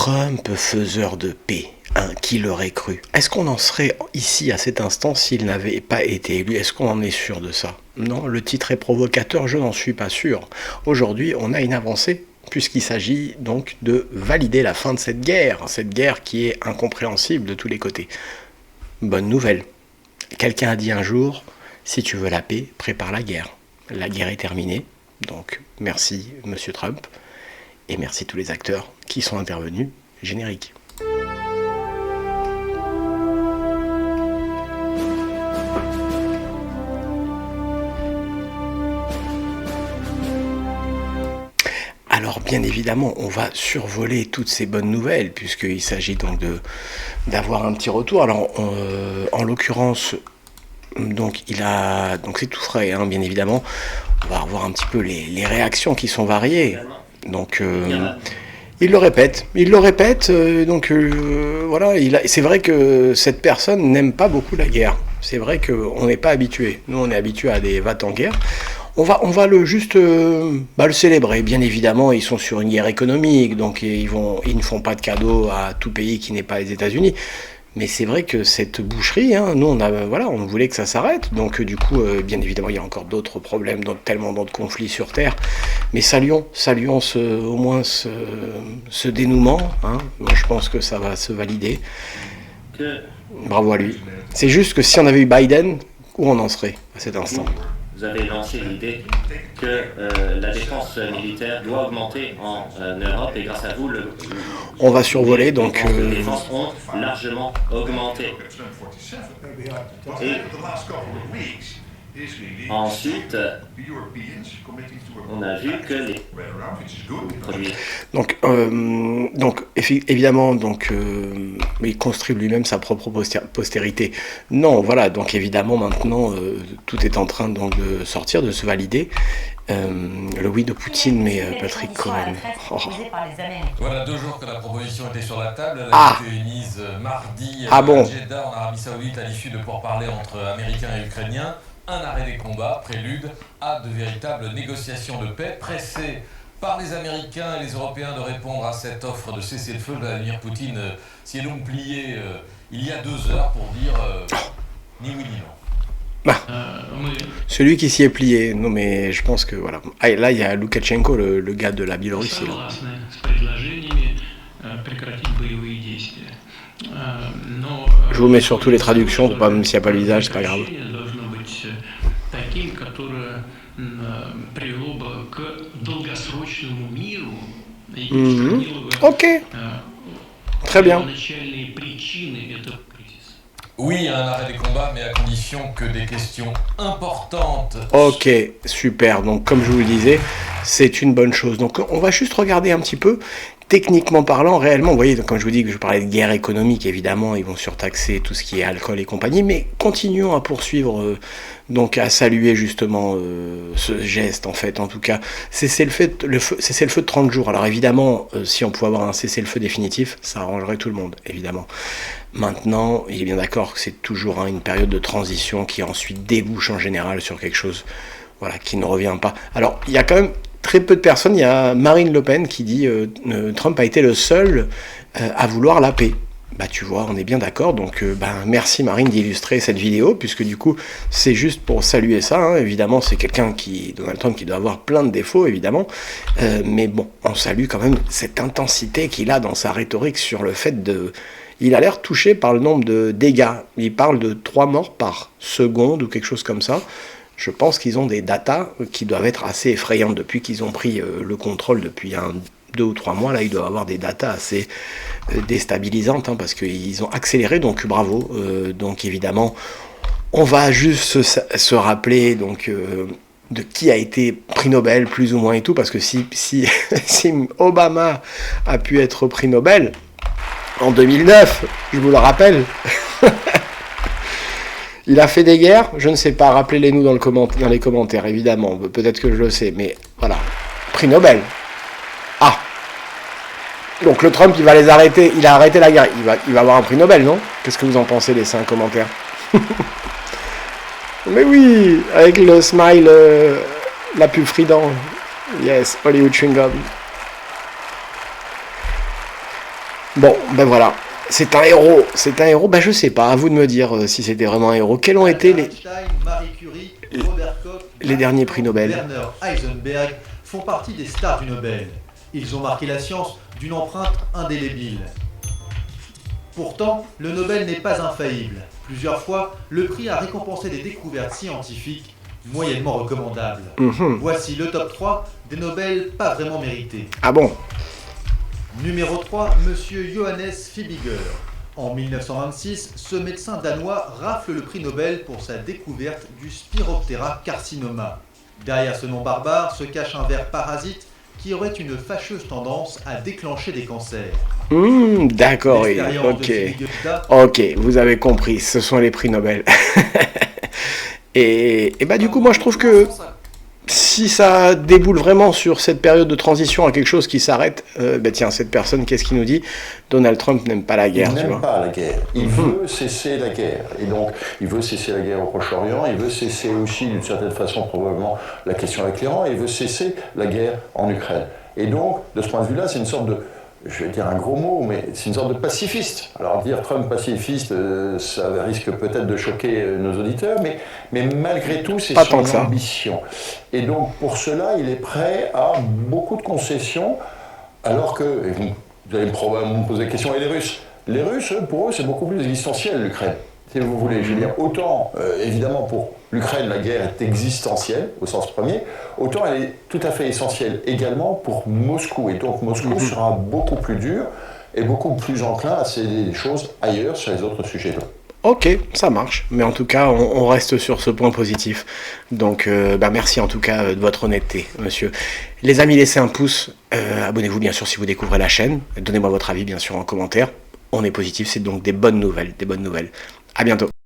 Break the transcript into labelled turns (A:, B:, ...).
A: Trump, faiseur de paix, hein, qui l'aurait cru? Est-ce qu'on en serait ici à cet instant s'il n'avait pas été élu? Est-ce qu'on en est sûr de ça? Non, le titre est provocateur, je n'en suis pas sûr. Aujourd'hui, on a une avancée, puisqu'il s'agit donc de valider la fin de cette guerre qui est incompréhensible de tous les côtés. Bonne nouvelle. Quelqu'un a dit un jour, si tu veux la paix, prépare la guerre. La guerre est terminée, donc merci Monsieur Trump, et merci tous les acteurs qui sont intervenus. Générique. Alors bien évidemment, on va survoler toutes ces bonnes nouvelles, puisqu'il s'agit donc d'avoir un petit retour. Alors en l'occurrence, donc c'est tout frais, hein, bien évidemment. On va revoir un petit peu les réactions qui sont variées. Donc il le répète, voilà, c'est vrai que cette personne n'aime pas beaucoup la guerre. C'est vrai qu'on n'est pas habitué. Nous, on est habitué à des va-t-en-guerre. On va le célébrer. Bien évidemment, ils sont sur une guerre économique, donc ils ne font pas de cadeaux à tout pays qui n'est pas les États-Unis. Mais c'est vrai que cette boucherie, hein, nous, on voulait que ça s'arrête. Donc, du coup, bien évidemment, il y a encore d'autres problèmes, tellement d'autres conflits sur Terre. Mais saluons au moins ce dénouement. Hein. Moi, je pense que ça va se valider. Bravo à lui. C'est juste que si on avait eu Biden, où on en serait à cet instant?
B: Vous avez lancé l'idée que la défense militaire doit augmenter en Europe et grâce à vous,
A: on va survoler donc.
B: Les défenses ont largement augmenté. Et ensuite, on a vu que les produits.
A: Donc évidemment, il construit lui-même sa propre postérité. Non, voilà, donc évidemment maintenant, tout est en train donc de sortir, de se valider. Le oui de Poutine, mais Patrick Cohen.
C: Oh. Voilà 2 jours que la proposition était sur la table. Elle a été émise mardi à Jeddah, en Arabie Saoudite, à l'issue de pourparlers entre Américains et Ukrainiens. Un arrêt des combats, prélude à de véritables négociations de paix, pressées par les Américains et les Européens de répondre à cette offre de cessez-le-feu. Vladimir Poutine s'y est donc plié il y a 2 heures pour dire ni oui ni non.
A: Celui qui s'y est plié, non mais je pense que voilà. Ah, et là il y a Loukachenko, le gars de la Biélorussie. Je vous mets surtout les traductions, même s'il n'y a pas le visage, c'est pas grave. Ok. Très bien.
C: Oui, un arrêt des combats, mais à condition que des questions importantes.
A: Ok, super. Donc, comme je vous le disais, c'est une bonne chose. Donc, on va juste regarder un petit peu, techniquement parlant, réellement. Vous voyez, comme je vous dis que je parlais de guerre économique, évidemment, ils vont surtaxer tout ce qui est alcool et compagnie. Mais continuons à poursuivre, donc à saluer justement ce geste, en fait. En tout cas, cessez-le-feu de 30 jours. Alors, évidemment, si on pouvait avoir un cessez-le-feu définitif, ça arrangerait tout le monde, évidemment. Maintenant, il est bien d'accord que c'est toujours une période de transition qui ensuite débouche en général sur quelque chose qui ne revient pas. Alors, il y a quand même très peu de personnes. Il y a Marine Le Pen qui dit Trump a été le seul à vouloir la paix. Bah tu vois, on est bien d'accord. Donc, merci Marine d'illustrer cette vidéo, puisque du coup, c'est juste pour saluer ça. Hein. Évidemment, c'est Donald Trump, qui doit avoir plein de défauts, évidemment. Mais bon, on salue quand même cette intensité qu'il a dans sa rhétorique sur le fait de... Il a l'air touché par le nombre de dégâts. Il parle de 3 morts par seconde ou quelque chose comme ça. Je pense qu'ils ont des datas qui doivent être assez effrayantes. Depuis qu'ils ont pris le contrôle depuis 2 ou 3 mois, là, ils doivent avoir des datas assez déstabilisantes, hein, parce qu'ils ont accéléré, donc bravo. Donc évidemment, on va juste se rappeler donc, de qui a été prix Nobel, plus ou moins et tout, parce que si Obama a pu être prix Nobel, en 2009, je vous le rappelle, il a fait des guerres, je ne sais pas, rappelez-les-nous dans les commentaires, évidemment, peut-être que je le sais, mais voilà, prix Nobel. Ah, donc le Trump, il va les arrêter, il a arrêté la guerre, il va avoir un prix Nobel, non? Qu'est-ce que vous en pensez, les 5 commentaires? Mais oui, avec le smile, la pub Fridan, yes, Hollywood Chewing Gum. Bon, ben voilà. C'est un héros, ben je sais pas, à vous de me dire si c'était vraiment un héros. Quels ont été
D: Marie Curie, Robert Koch,
A: les derniers prix Nobel?
D: Werner Heisenberg font partie des stars du Nobel. Ils ont marqué la science d'une empreinte indélébile. Pourtant, le Nobel n'est pas infaillible. Plusieurs fois, le prix a récompensé des découvertes scientifiques moyennement recommandables. Voici le top 3 des Nobel pas vraiment mérités.
A: Ah bon?
D: Numéro 3, Monsieur Johannes Fibiger. En 1926, ce médecin danois rafle le prix Nobel pour sa découverte du Spiroptera carcinoma. Derrière ce nom barbare se cache un ver parasite qui aurait une fâcheuse tendance à déclencher des cancers.
A: D'accord, oui. Ok, vous avez compris, ce sont les prix Nobel. et bah du coup, moi je trouve que si ça déboule vraiment sur cette période de transition à quelque chose qui s'arrête, tiens, cette personne, qu'est-ce qu'il nous dit? Donald Trump n'aime pas la guerre,
E: il
A: tu vois.
E: n'aime pas la guerre. Il veut cesser la guerre. Et donc, il veut cesser la guerre au Proche-Orient, il veut cesser aussi, d'une certaine façon, probablement, la question avec l'Iran, et il veut cesser la guerre en Ukraine. Et donc, de ce point de vue-là, c'est une sorte de, je vais dire un gros mot, mais c'est une sorte de pacifiste. Alors dire Trump pacifiste, ça risque peut-être de choquer nos auditeurs, mais malgré tout, c'est son ambition. Et donc pour cela, il est prêt à beaucoup de concessions, alors que, et vous allez probablement me poser la question, et les Russes? Les Russes, pour eux, c'est beaucoup plus existentiel, l'Ukraine. Si vous voulez, je veux dire, autant, évidemment, pour l'Ukraine, la guerre est existentielle, au sens premier, autant elle est tout à fait essentielle également pour Moscou. Et donc Moscou sera beaucoup plus dur et beaucoup plus enclin à céder des choses ailleurs sur les autres sujets.
A: Ok, ça marche. Mais en tout cas, on reste sur ce point positif. Donc, merci en tout cas de votre honnêteté, monsieur. Les amis, laissez un pouce. Abonnez-vous bien sûr si vous découvrez la chaîne. Donnez-moi votre avis bien sûr en commentaire. On est positif, c'est donc des bonnes nouvelles, À bientôt.